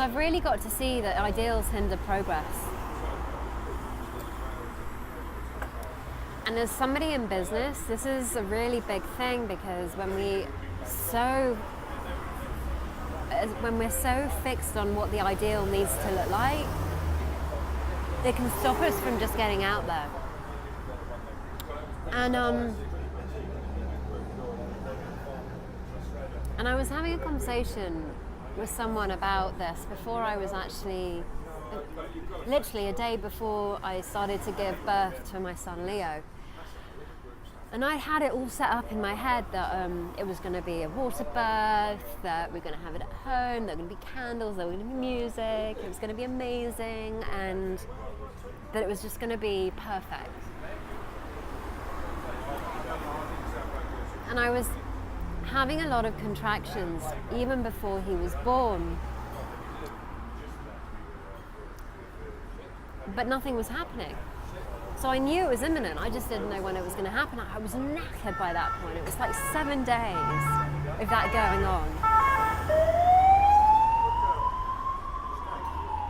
I've really got to see that ideals hinder progress. And as somebody in business, this is a really big thing, because when we're so fixed on what the ideal needs to look like, it can stop us from just getting out there. And I was having a conversation with someone about this before I was actually, literally a day before I started to give birth to my son Leo. And I had it all set up in my head that it was going to be a water birth, that we're going to have it at home, there were going to be candles, there were going to be music, it was going to be amazing, and that it was just going to be perfect. And I was having a lot of contractions even before he was born, but nothing was happening. So I knew it was imminent, I just didn't know when it was going to happen. I was knackered by that point. It was like 7 days of that going on.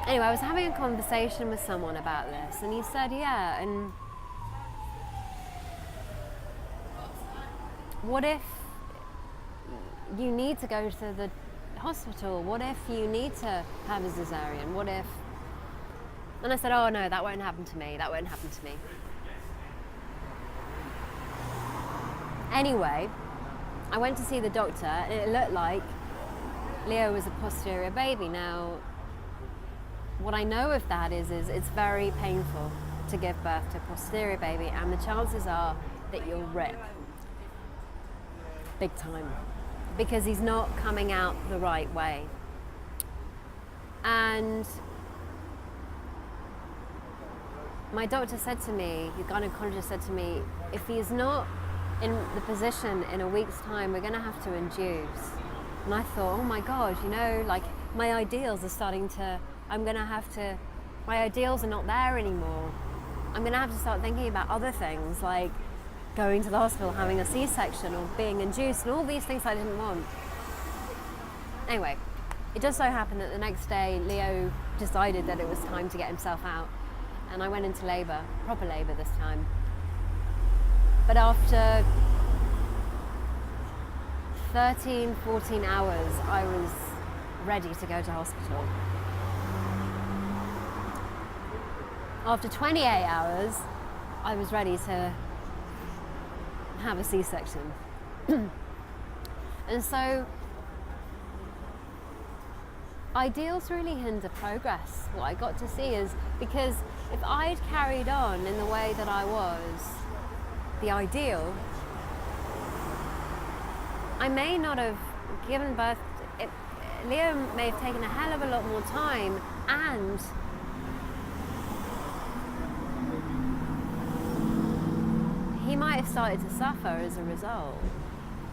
Anyway, I was having a conversation with someone about this, and he said, yeah, and what if you need to go to the hospital? What if you need to have a cesarean? What if... And I said, oh no, that won't happen to me. That won't happen to me. Anyway, I went to see the doctor, and it looked like Leo was a posterior baby. Now, what I know of that is it's very painful to give birth to a posterior baby, and the chances are that you'll rip big time, because he's not coming out the right way. And my doctor said to me, the gynecologist said to me, if he's not in the position in a week's time, we're going to have to induce. And I thought, oh my God, like my ideals are starting to, my ideals are not there anymore. I'm going to have to start thinking about other things, like going to the hospital, having a C-section, or being induced, and all these things I didn't want. Anyway, it just so happened that the next day, Leo decided that it was time to get himself out. And I went into labour, proper labour this time. But after 13, 14 hours, I was ready to go to hospital. After 28 hours, I was ready to have a C-section. And so, ideals really hinder progress. What I got to see is, because if I'd carried on in the way that I was, the ideal, I may not have given birth. Leo may have taken a hell of a lot more time, and he might have started to suffer as a result.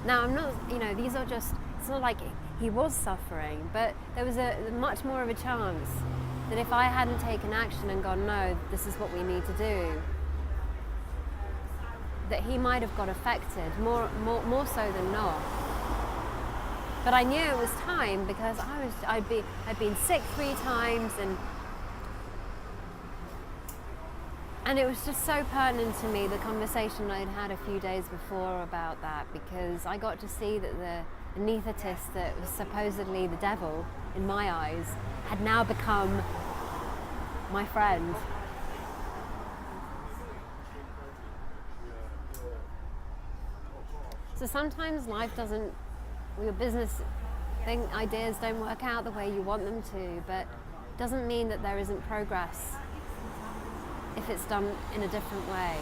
Now, I'm not, these are just, it's not like he was suffering, but there was a much more of a chance that if I hadn't taken action and gone, no, this is what we need to do, that he might have got affected, more so than not. But I knew it was time, because I'd been sick 3 times, and it was just so pertinent to me, the conversation I'd had a few days before about that, because I got to see that the anaesthetist that was supposedly the devil in my eyes had now become my friend. So sometimes life doesn't, your business ideas don't work out the way you want them to, but it doesn't mean that there isn't progress if it's done in a different way.